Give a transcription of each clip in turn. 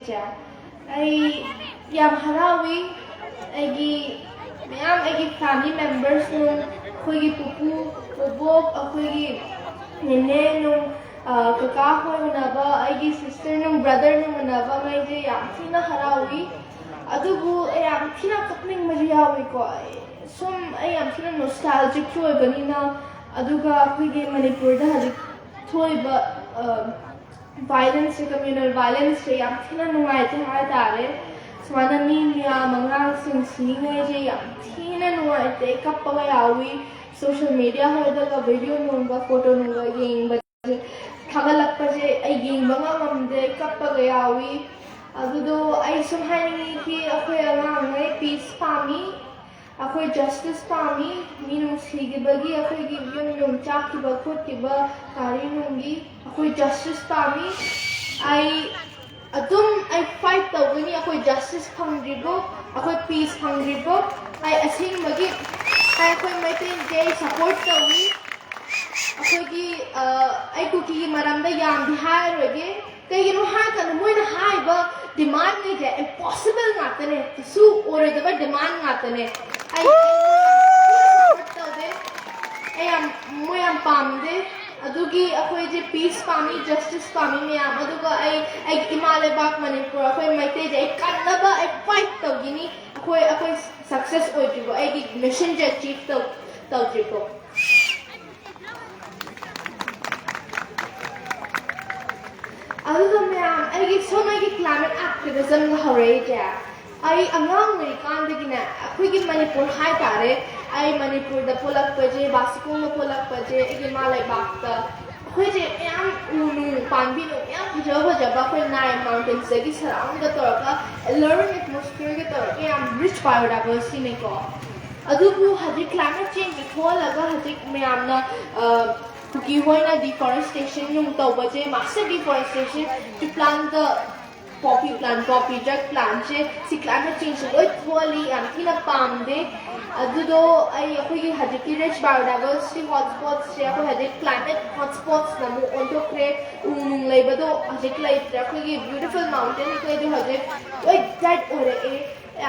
cha ai yam harawi aigi mayam aigi family members nu khoi pupu obok akhoi nene nu kaka hoi unaba aigi sister nu brother nu unaba mai je yam thina harawi adugu yam thina kapning majiyawi ko sum ai yam thina nostalgic choi banina aduga akhoi manipur da hajik thoi ba violence communal violence se yam thina nungai te ha tare swana mi mya mangang sing singai je yam thina nungai te kappa yawi social media hoida ga video nunga photo nunga yeng ba thagalak pa je ai yeng ba ngamde kappa yawi adudo ai sum hani ki akhoi angang ngai peace pami akhoi justice pami minung sige bagi akhoi gi yum chak ki ba khot ki ba kari nungi akhoi justice pami ai adum ai fight tawgani akhoi justice phangribo akhoi peace phangribo ai asing bagi ai akhoi maitin ge support tawi akhoi gi ai ku ki maramda yam bihar roge kay no ha kan mo na hai ba demand ne je impossible ngatane su ore da demand ngatane ai support tawde ai am mo yam pamde adugi akhoi je peace pami justice pami me am aduga ai imale bak manipur akhoi maite je kannaba ai fight tawgini akhoi success oijibo ai gi mission je achieve tawjibo aduga me am ai gi so mai gi climate activism ga hore je ai angang me kan de gina akhoi gi manipur hai tare ai manipur da polak paje basikung da polak paje igi malai bakta khoi je yam unu panbi no yam jaba jaba khoi nai mountains gi surround da torka alluring atmosphere ge tor yam rich biodiversity ne ko adubu haji climate change thola ga haji me amna kuki hoina deforestation yung tawba je massive deforestation to plant the poppy drug plant je si climate change loi tholi am thina pamde adudo ai akhoi haji ki rich biodiversity hotspots je akhoi haji climate hotspots namu onto create unung leibado haji lai akhoi beautiful mountain ko do haji oi that ore e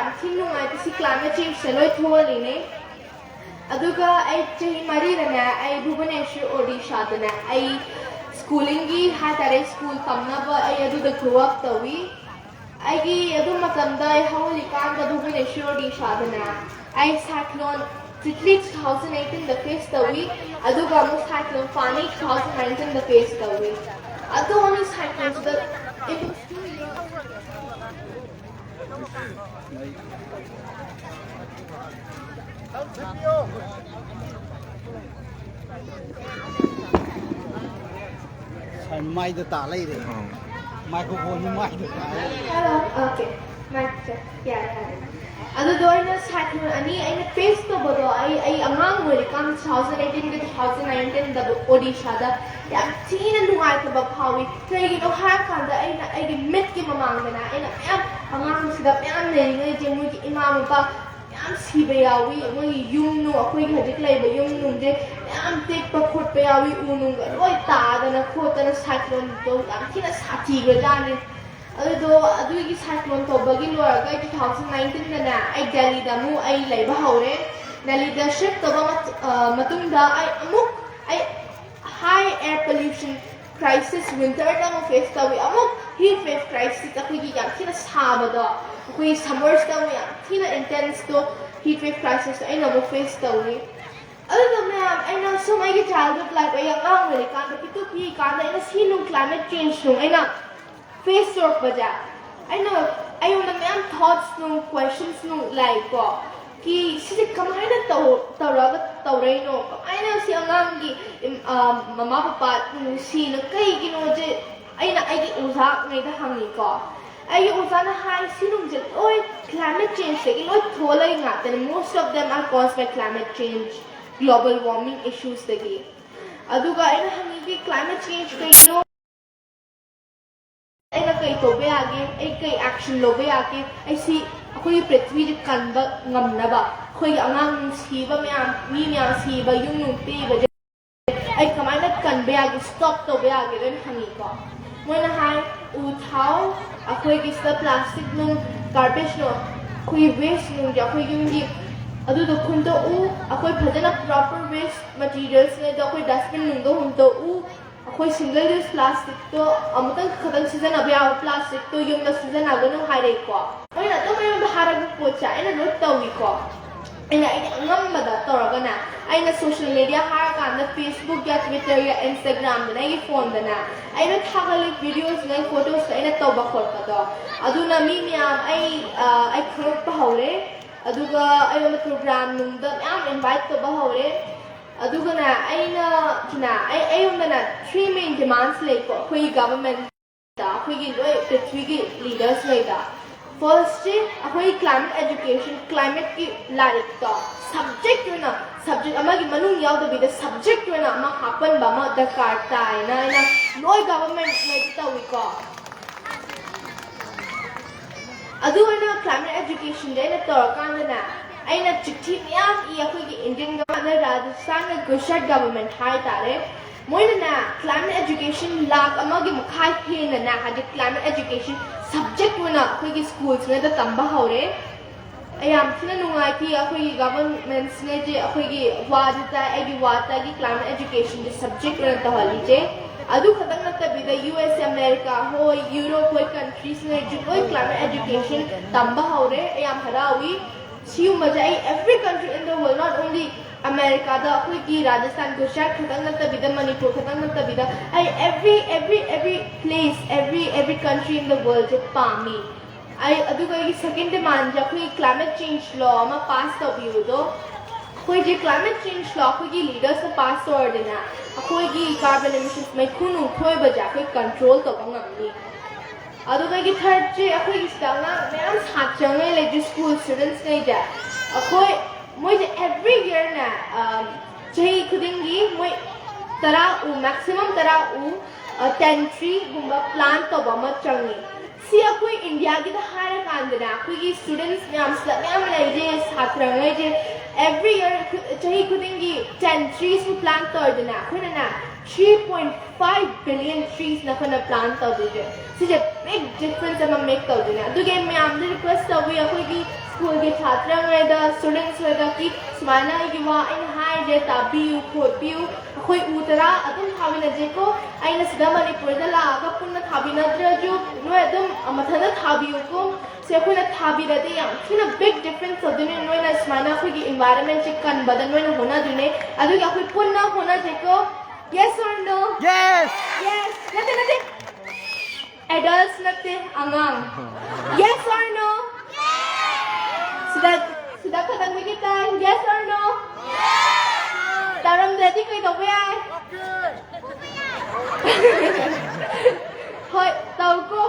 am thinu ai si climate change loi tholi ne aduga ai chahi mari rana ai bhubaneswar odisha dana ai schooling gi ha tare school tamna ba ai adu da grow up tawi ai gi adu matamda ai hawli kan da bhubaneswar odisha dana ai cyclone Titli 2018 the face tawi adu ga mo cyclone Fani 2019 the face tawi adu only cyclones the it was 2 years mai da ta lai de microphone mai da ta hello okay mic check yeah adu doina cyclone ani aina face to bodo ai amang wori kam 2018 ke 2019 da odisha da yam tina nuai ta ba phawi kai no ha kan da ai gi met ki mamang na aina yam amang sida yam ne ngai je mu ki imam ba yam siba yawi mo yung no akoi hajik lai ba yung nu je yam tek pa khot pa yawi unung ga loi ta da na khot na cyclone to yam tina sati ga jani adu gi cyclone to bagi lo ga 2019 na ai Delhi da mu ai lai ba haure Delhi da ship to ba matung da ai amuk ai high air pollution crisis winter da mo face ta wi amuk heat wave crisis ta gi yam tina saba da koi summers da wi yam tina intense to heat wave crisis ai na mo face ta wi adu me ai na so mai gi childhood life ai ang wi kan da pitu ki kan da ina sinung climate change nung ai na face work baja I know I want to thoughts no questions no like ko ki si kamay na tawray no I know si angang gi mama papa si na kay gino je ay na ay gi usa ngai da hangi ko ay usa na hai sinung je oi climate change se oi tholai nga then most of them are caused by climate change global warming issues dagi aduga ay na hangi gi climate change kay no ai na kay to be age ai kay action lo be age ai si akoi prithvi ji kan ba ngam na ba khoi angang si ba mi si ba yung pe ba ai kamai na kan be age stop to be age ren hangi ko mo na hai u thau akhoi gi sta plastic nung garbage no khoi waste nung ja khoi yum gi adu do khun to u akhoi phajana proper waste materials ne do khoi dustbin nung do hum to u akhoi single use plastic to amutang khatang season abya plastic to yum na season aganu haire ko oina to mai ba harag po cha ina not tawi ko ina ngam ba da toraga na aina social media har kan da Facebook ya Twitter ya Instagram da na phone da na aina thagalik videos na photos aina to ba khot ka do aduna mi miyam ai khot pa hore aduga aina program nung da am invite to ba hore aduga na aina na ayun na three main demands like koi government da koi gi loi prithvi gi leaders lai da first koi climate education climate ki like da subject na subject ama gi manung yaw da bi da subject na ma happen ba ma da karta ina loi government mai ta wi ko aduga na climate education de na tor kan na aina chithi miyam I akhoi gi Indian government Rajasthan na Gujarat government hai tare moina na climate education lag amagi makhai he na ha climate education subject na akhoi gi schools na da tamba hore ayam thina nungai thi akhoi gi governments ne je akhoi gi wada agi wata gi climate education de subject na ta hali je adu khatang na tabi da US America ho Europe ho countries ne je koi climate education tamba hore ayam harawi Siu majai every country in the world, not only America, the Afriki, Rajasthan, Gujarat, Khatanganta Bida, Manipur, Khatanganta Bida, every place, every country in the world, Pami. I aduga second demand, Jakui climate change law, ma passed of you though. Koi climate change law, koi leaders the passed ordina. Koi carbon emissions, my kunu, koi bajakui control to Bangami. aduga gi third je akhoi gi stana ma'am satchang le je school students ne ja akhoi moi je every year na chahi khuding gi moi tara u maximum tara u 10 tree gumba plant to ba ma changi si akhoi India gi da hara kandana akhoi gi students ma'am le je satrang le je every year chahi khuding gi 10 trees to plant to dana akhoi na 3.5 billion trees na kana plant to de such a big difference am make to dina do game me am request we akoi gi school ge chhatra ngai da students we da ki smana gi wa in hai je ta biu ko biu akoi utara adum thabina je ko aina sida manipur da la ga punna thabina dra jo no adum amathana thabiu ko se akoi na thabira de yam thina big difference to dina no na smana akoi gi environment che kan badan no na hona dine adu gi akoi punna hona je ko yes or no Yes! yes nate adults nate angang yes or no sudah khatang mi kita yes or no taram ready kai to be ai hoi tau ko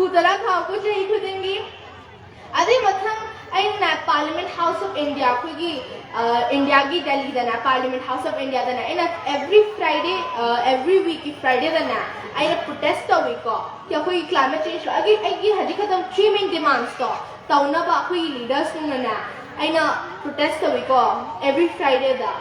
utara khao ko chei khudingi adi mathang aina Parliament House of India kuigi India gi Delhi dana Parliament House of India dana aina every Friday every week Friday dana aina protest to week ko kya koi climate change agi haji khatam three main demands to tauna ba koi leaders nung na aina protest to week ko every Friday da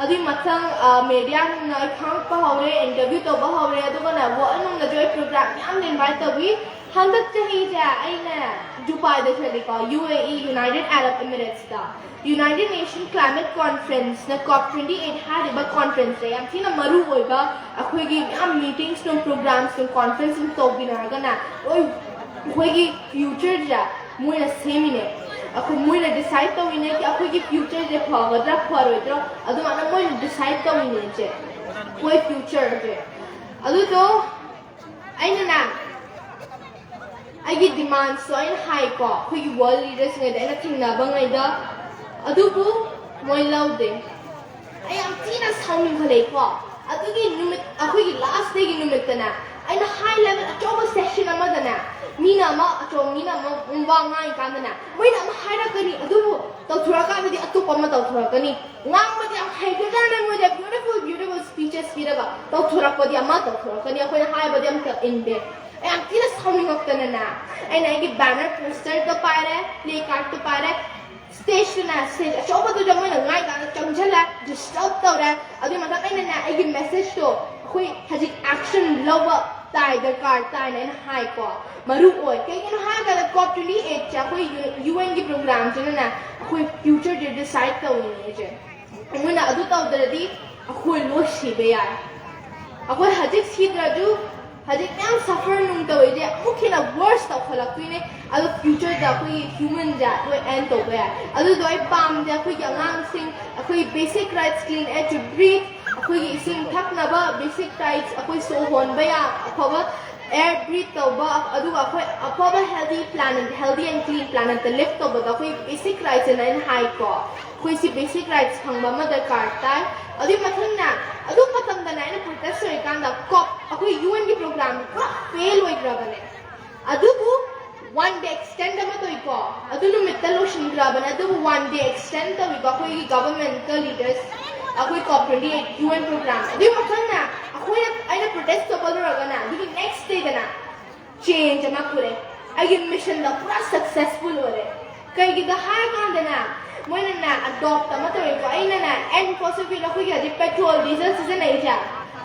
adi mathang media nung na khang pa hore interview to ba hore adu na wo nung na joy program am invite to we handak chahi ja aina Dubai da chali ko UAE United Arab Emirates da United Nations Climate Conference na COP28 had ba conference re am thina maru hoiba akhoi gi am meetings no programs no conference no to bina ga na oi khoi gi future ja moi na semine akhoi moi na decide to wine ki akhoi gi future je phagadra pharoidra adu mana moi decide to wine je koi future je adu to aina na agi demand so in high ko koi world leaders ngai da na thingna ba ngai da adubu moi laude I am tina sounding khale ko adugi numit akoi gi last day gi numit na aina high level achoba session amada na mina ma umba ngai kan na moi na ma haira kani adubu to thura ka di atu pama to thura kani ngang ma di am haida ka na mo beautiful speeches piraga to thura ko di ama to thura kani akoi na high ba di am in there I am tina sounding up na aina gi banner poster to pare play card to pare stage na stage achoba to jamoi na ngai ka chamjala disturb to ra adu ma ta aina na ai gi message to khoi haji action love ताई दरकार ताई ने high को मरु ओय कई के high का corp 28 चा कोई यूएन की प्रोग्राम चे ना कोई फ्यूचर जे डिसाइड तौनी जे मुना अदु तौदरदी अखोय लो सिबे यार अखोय हजिक सिद्रजु हजिक मैम सफर नुम तौय जे मुखिना वर्स तौ खलक्तुइने अदु फ्यूचर दा कोई ह्यूमन जा कोई एंड तौ बया अदु दोय पाम जा कोई यांगांग सिंग अखोय basic rights clean air to breathe अखोय सिंग थकनबा बेसिक राइट्स अखोय सो होनबा या अफबा air breathe tauba adu akhoi afaba healthy and clean planet the live tauba da khoi basic rights and high ko khoi si basic rights khangba ma darkar tai adu mathang na adu patam da na protest oi kan da cop akhoi UN ki program pura fail oi grabane adu bu one day extend ma toi ko adu nu mitalo shin grabane adu one day extend ta wi ba khoi governmental leaders akhoi cop 28 UN program adu mathang na akhoi aina protest to bol ragana adu next day da na change ma pure ai mission da pura successful hore kai gi da ha kan da na moina na adopt ma to ko aina na and fossil fuel akhoi ga petrol diesel season ai ja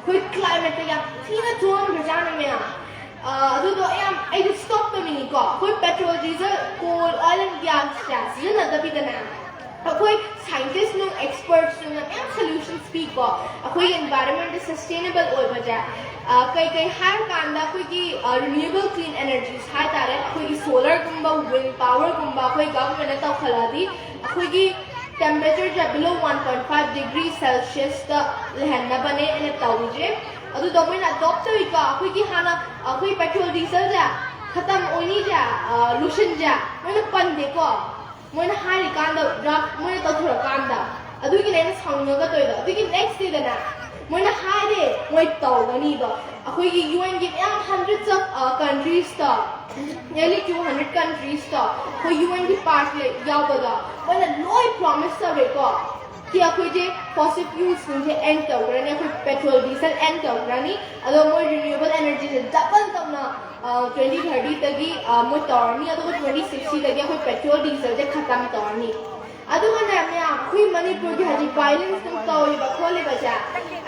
khoi climate ya thina thon rajana me adu do ai stop to me ko khoi petrol diesel coal oil and gas ja season da bi da na अखोई scientist नु experts नु ma'am solution speak को अखोई environment sustainable ओय बजा कई कई हर कांदा कोई की रिन्यूएबल क्लीन एनर्जीज हाय तारे अखोई की सोलर गुंबा विंड पावर गुंबा अखोई गवर्नमेंट ता खलादी अखोई की टेंपरेचर जा बिलो 1.5 डिग्री सेल्सियस ता लहना बने एने ताउजे अदु दोमिन अडॉप्ट wi का अखोई की हाना अखोई पेट्रोल डीजल जा खत्म ओनी जा लुशन जा मैंने पन देखो मोना हारी कांदा ड्रग मोना तो थोड़ा कांदा अदुगी नेक्स्ट सांगनगा तोइदा अदुगी नेक्स्ट डे दना मोना हारे मोय तौगनी दो अखोई यूएन की याम hundreds of countries ता nearly 200 countries ता को यूएन की पार्ट ले यावदा मोना लोय प्रॉमिस ता रेको कि अखोई जे फॉसिल फ्यूल्स ने एंड तौगरनी अखोई पेट्रोल डीजल एंड तौगरनी अदो मोय रिन्यूएबल एनर्जी से डबल तौना 2030 तगी मोय तौरनी अदो 2060 तगी अखोई पेट्रोल डीजल जे खत्म तौरनी अदुगा ना मैं अखोई मणिपुर की हजी वायलेंस तुम तौरी बखोले बजा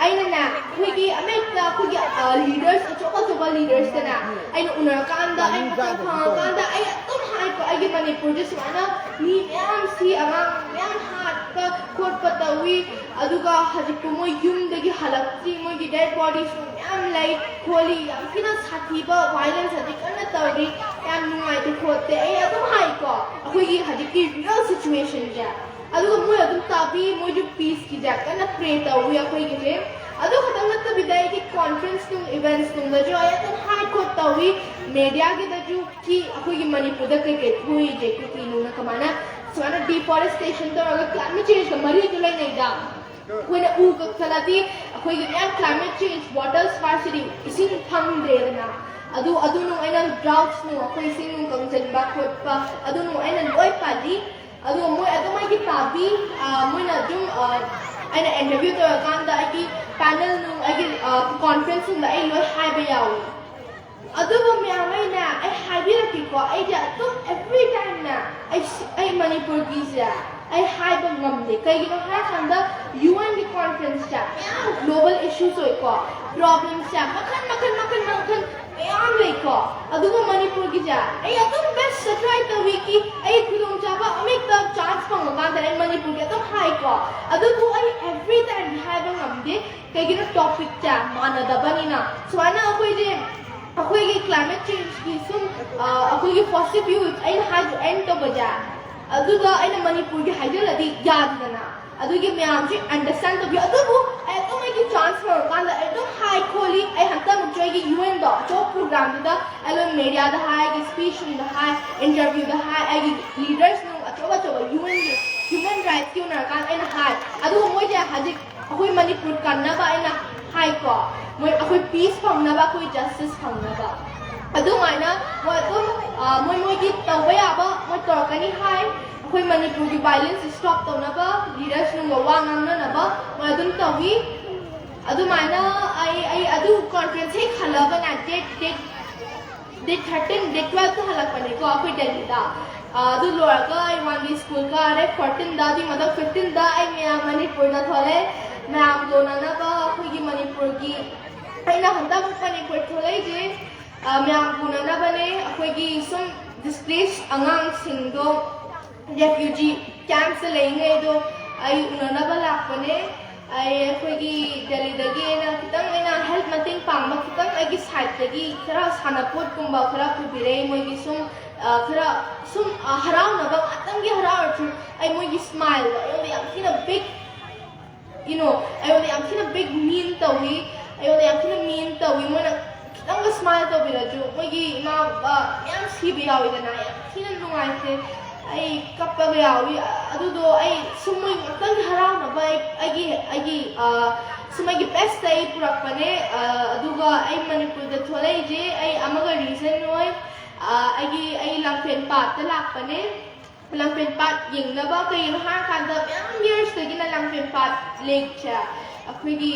आइना ना अखोई की अमेरिका अखोई की लीडर्स अचोका लीडर्स तना आइना उनर कांदा आई पता कांदा आई तुम हाई को आई मणिपुर जे सुना मी याम सी अमा याम हाट का कोट पतावी अदुगा हजी को मोय युम दगी हलक्ती मोय की डेड बॉडीज याम लाई खोली याम किना साथीबा वायलेंस हजी कना तौरी याम नुआई ते खोते आई तुम हाई को अखोई की हजी की रियल सिचुएशन जा अदुगा मोय अदुम ताबी मोय जो पीस की जा कना प्रे तौरी अखोई की जे अदु खतम लत बिदाई की कॉन्फ्रेंस तुम इवेंट्स तुम जो आया तुम हाई को तौरी मीडिया के दजु की अखोई की मणिपुर द के हुई जे की नु न कमाना सवाना डिफॉरेस्टेशन तो अगर क्लाइमेट चेंज का मरी तो नहीं दा कोई ने उ का चलाती अखोई की यार क्लाइमेट चेंज वाटर स्कार्सिटी इसी फंग दे ना अदु नु एना ड्राउट्स नु अखोई सिंग नु कंजन बा खोपा अदु नु एना लोय पादी अदु मोय अदु माय की ताबी मोय ना जुम एना इंटरव्यू तो कांदा की पैनल नु आई कॉन्फ्रेंस नु आई लोय हाय बे यावी अदुबो म्यामैना आई हाइबिरकिको आई जा तुम एवरी टाइम ना आई मणिपुर की जा आई हाइब ngамदे कइगिनो हा खांदा यूएन की कॉन्फ्रेंस जा ग्लोबल इश्यूज होइको प्रॉब्लम्स जा मखन याम लेको अदुगो मणिपुर की जा आई तुम बेस्ट ट्राई तो वीकी आई खुदों जाबा अमेक द चांस पंगा दा मणिपुर के तुम हाइको अदुगो आई एवरी टाइम हाइब ngамदे कइगिनो टॉपिक जा मानदबनिना स्वाना अखोय जे अखोई की क्लाइमेट चेंज की सुन अखोई की फॉसिल फ्यूल्स आई हाज एंड तो बजा अदुगा आई मणिपुर की हाइजल अदी याद करना अदुगी म्याम जी अंडरस्टैंड तो भी अदुबु आई तो मैं की चांस फॉर कांदा आई तो हाई खोली आई हंता मुझे की यूएन दो जो प्रोग्राम दा आई लो मीडिया दा हाई की स्पीच दा हाई इंटरव्यू दा हाई आई लीडर्स नु अचोबा यूएन की ह्यूमन राइट्स की उनर कान आई हाई अदु मोय जे हाजिक अखोई मणिपुर करना बा आई हाई को मोय अखोई पीस फंगना कोई जस्टिस फंगना अदुमाइना मोय तुम मोय की तौबा याबा मोय तोरकनी हाई अखोई मणिपुर की वायलेंस स्टॉप तौनबा लीडर्स नु वा ngamnanaba मोय अदुम तौवी अदुमाइना आई अदु कॉन्फ्रेंस हे खलाबा ना डेट 13 डेट 12 तो हलक पने को अखोई दिल्ली दा अदु लोरका आई वन वी स्कूल का अरे 14 दा दी मतलब 15 दा आई मैं मणिपुर दा थोले मैं आप दोनों ना बा अखोई की मणिपुर की ꯑꯩꯅ ꯍꯟꯗꯛ ꯃꯅꯤꯄꯨꯔ ꯊꯣꯛꯂꯛꯏꯁꯦ ꯃꯌꯥꯝ ꯎꯅꯅꯕꯅꯦ ꯑꯩꯈꯣꯏꯒꯤ ꯁꯨꯝ ꯗꯤꯁꯄ꯭ꯂꯦꯁ ꯑꯉꯥꯡꯁꯤꯡꯗꯣ ꯔꯦꯐ꯭ꯌꯨꯖꯤ ꯀꯦꯝꯞꯁꯇ ꯂꯩꯔꯤꯉꯩꯗꯣ ꯑꯩ ꯎꯅꯅꯕ ꯂꯥꯛꯄꯅꯦ ꯑꯩꯈꯣꯏꯒꯤ ꯗꯦꯜꯂꯤꯗꯒꯤ ꯑꯩꯅ ꯈꯤꯇꯪ ꯍꯦꯜꯞ ꯃꯇꯦꯡ ꯄꯥꯡꯕ ꯈꯤꯇꯪ ꯑꯩꯒꯤ ꯁꯥꯏꯠꯇꯒꯤ ꯈꯔ ꯁꯥꯟꯅꯄꯣꯠꯀꯨꯝꯕ ꯈꯔ ꯄꯨꯕꯤꯔꯛꯑꯦ ꯃꯣꯏꯒꯤ ꯁꯨꯝ ꯈꯔ ꯁꯨꯝ ꯍꯔꯥꯎꯅꯕ ꯉꯥꯛꯇꯪꯒꯤ ꯍꯔꯥꯎꯔꯁꯨ ꯑꯩ ꯃꯣꯏꯒꯤ ꯁ꯭ꯃꯥꯏꯜꯗꯣ ꯑꯩꯉꯣꯟꯗ ꯌꯥꯝ ꯊꯤꯅ ꯕꯤగ్ ꯑꯩꯉꯣꯟꯗ ꯌꯥꯝ ꯊꯤꯅ ꯕꯤగ్ ꯃꯤꯟ ꯇꯧꯏ ꯑꯩꯉꯣꯟꯗ ꯌꯥꯝ ꯊꯤꯅ ꯃꯤꯟ ꯇꯧꯏ ꯃꯣꯏꯅ ꯈꯤꯇꯪꯒ ꯁ꯭ꯃꯥꯏꯜ ꯇꯧꯕꯤꯔꯁꯨ ꯃꯣꯏꯒꯤ ꯏꯃꯥ ꯕꯕꯥ ꯃꯌꯥꯝ ꯁꯤꯕ ꯌꯥꯎꯏꯗꯅ ꯌꯥꯝ ꯊꯤꯅ ꯅꯨꯡꯉꯥꯏꯇꯦ ꯑꯩ ꯀꯞꯄꯒ ꯌꯥꯎꯏ ꯑꯗꯨꯗꯣ ꯑꯩ ꯁꯨꯝ ꯃꯣꯏ ꯉꯥꯛꯇꯪꯒꯤ ꯍꯔꯥꯎꯅꯕ ꯑꯩꯒꯤ ꯁꯨꯝ ꯑꯩꯒꯤ ꯕꯦꯁꯇ ꯑꯩ ꯄꯨꯔꯛꯄꯅꯦ ꯑꯗꯨꯒ ꯑꯩ ꯃꯅꯤꯄꯨꯔꯗ ꯊꯣꯛꯂꯛꯏꯁꯦ ꯑꯩ ꯑꯃꯒ ꯔꯤꯖꯟ ꯑꯣꯏ ꯑꯩ ꯂꯝꯐꯦꯟ ꯄꯥꯠꯇ ꯂꯥꯛꯄꯅꯦ ꯂꯝꯐꯦꯟ ꯄꯥꯠ ꯌꯦꯡꯅꯕ ꯀꯩꯒꯤꯅꯣ ꯍꯥꯏꯔꯀꯥꯟꯗ ꯃꯌꯥꯝ ꯌꯔꯁꯇꯒꯤꯅ ꯂꯝꯐꯦꯟ ꯄꯥꯠ ꯂꯦꯛꯁꯦ ꯑꯩꯈꯣꯏꯒꯤ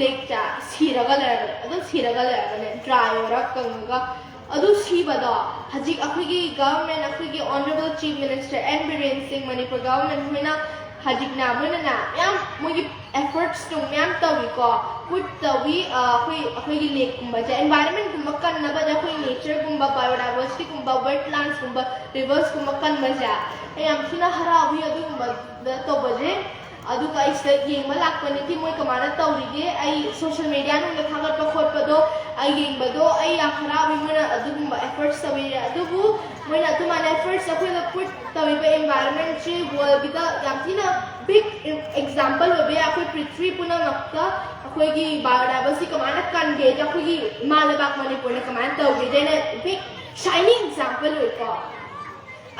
ꯂꯦꯛꯁꯦ ꯁꯤꯔꯒ ꯂꯩꯔꯕꯅꯦ ꯗ꯭ꯔꯥꯏ ꯑꯣꯏꯔ ꯀꯪꯉꯒ ꯑꯗꯨ ꯁꯤꯕꯗꯣ ꯍꯧꯖꯤꯛ ꯑꯩꯈꯣꯏꯒꯤ ꯒꯚꯔꯟꯃꯦꯟ ꯑꯩꯈꯣꯏꯒꯤ honourable chief minister N Biren Singh Manipur government ꯍꯣꯏꯅ ꯍꯧꯖꯤꯛꯅ ꯃꯣꯏꯅ ꯃꯌꯥꯝ ꯃꯣꯏꯒꯤ efforts ꯃꯌꯥꯝ ꯇꯧꯏꯀꯣ ꯄꯨꯠ ꯇꯧꯏ ꯑꯩꯈꯣꯏꯒꯤ ꯂꯦꯛꯀꯨꯝꯕꯁꯦ एनवायरमेंटꯒꯨꯝꯕ ꯀꯟꯅꯕꯗ ꯑꯩꯈꯣꯏ ꯅꯦꯆꯔꯒꯨꯝꯕ ꯕꯥꯏꯑꯣꯗꯥꯏꯕꯔꯁꯤꯇꯤꯒꯨꯝꯕ ꯋꯦꯠꯂꯦꯟड्सꯒꯨꯝꯕ ꯔꯤꯚꯔꯁꯀꯨꯝꯕ ꯀꯟꯕꯁꯦ ꯑꯩ ꯌꯥꯝ ꯊꯤꯅ ꯍꯔꯥꯎꯏ ꯑꯗꯨꯒꯨꯝꯕꯗ ꯇꯧꯕꯁꯦ ꯑꯗꯨꯒ ꯑꯩ ꯁꯤꯗ ꯌꯦꯡꯕ ꯂꯥꯛꯄꯅꯤ ꯀꯤ ꯃꯣꯏ ꯀꯃꯥꯏꯅ ꯇꯧꯔꯤꯒꯦ ꯑꯩ ꯁꯣꯁꯤꯌꯦꯜ ꯃꯤडिया ꯅꯨꯡꯗ ꯊꯥꯒꯠꯄ ꯈꯣꯠꯄꯗꯣ ꯑꯩ ꯌꯦꯡꯕꯗꯣ ꯑꯩ ꯌꯥꯝ ꯍꯔꯥꯎꯏ ꯃꯣꯏꯅ ꯑꯗꯨꯒꯨꯝꯕ efforts ꯇꯧꯏ ꯑꯗꯨꯕꯨ ꯃꯣꯏꯅ ꯑꯗꯨꯃꯥꯏꯅ efforts ꯑꯩꯈꯣꯏꯅ ꯄꯨꯠ ꯇꯧꯔꯤꯕ environmentꯁꯤ ꯋꯥꯔꯜꯗꯒꯤꯗ ꯌꯥꯝ ꯊꯤꯅ big example ꯑꯣꯏꯕ ꯌꯥꯏ ꯑꯩꯈꯣꯏ ꯄ꯭ꯔꯤꯊꯤꯕꯤ ꯄꯨꯝꯅꯃꯛꯇ ꯑꯩꯈꯣꯏꯒꯤ ꯕꯥꯏꯑꯣꯗꯥꯏꯕꯔꯁꯤꯇꯤ ꯀꯃꯥꯏꯅ ꯀꯟꯒꯦ ꯑꯩꯈꯣꯏꯒꯤ ꯏꯃꯥ ꯂꯩꯕꯥꯛ ꯃꯅꯤꯄꯨꯔꯅ ꯀꯃꯥꯏꯅ ꯇꯧꯒꯦꯗꯩꯅ big shining example ꯑꯣꯏꯀꯣ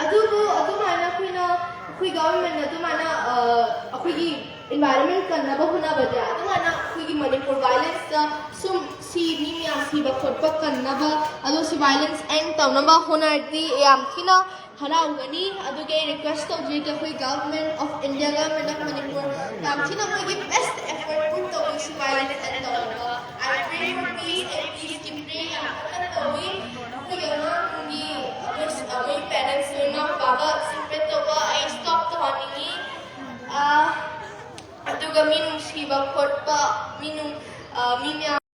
ꯑꯗꯨꯕꯨ ꯑꯗꯨꯃꯥꯏꯅ ꯑꯩꯈꯣꯏ ꯒꯚꯔꯟꯃꯦꯟꯠꯅ ꯑꯗꯨꯃꯥꯏꯅ ꯑꯩꯈꯣꯏꯒꯤ environment कन्नबा होनाबजे अदुमाना अखोगी मणिपुर violence दा सुम सी मी मियाम सीबा खोटबा कन्नबा अदो सी violence end तौनबा होनारदी याम थिना हराउगनी अदुगे रिक्वेस्ट तौजे के अखोई government of India government of Manipur याम थिना मोगी बेस्ट एफर्ट पुट तौई सी violence end तौनबा I pray for peace and Licypriya तौई अखोगी अमांगी अमोई parents लोना बाबा सपेट तौबा I stop तौनिंगी अदुगा मीनुंग सीबा खोटबा मीनुंग मीम्या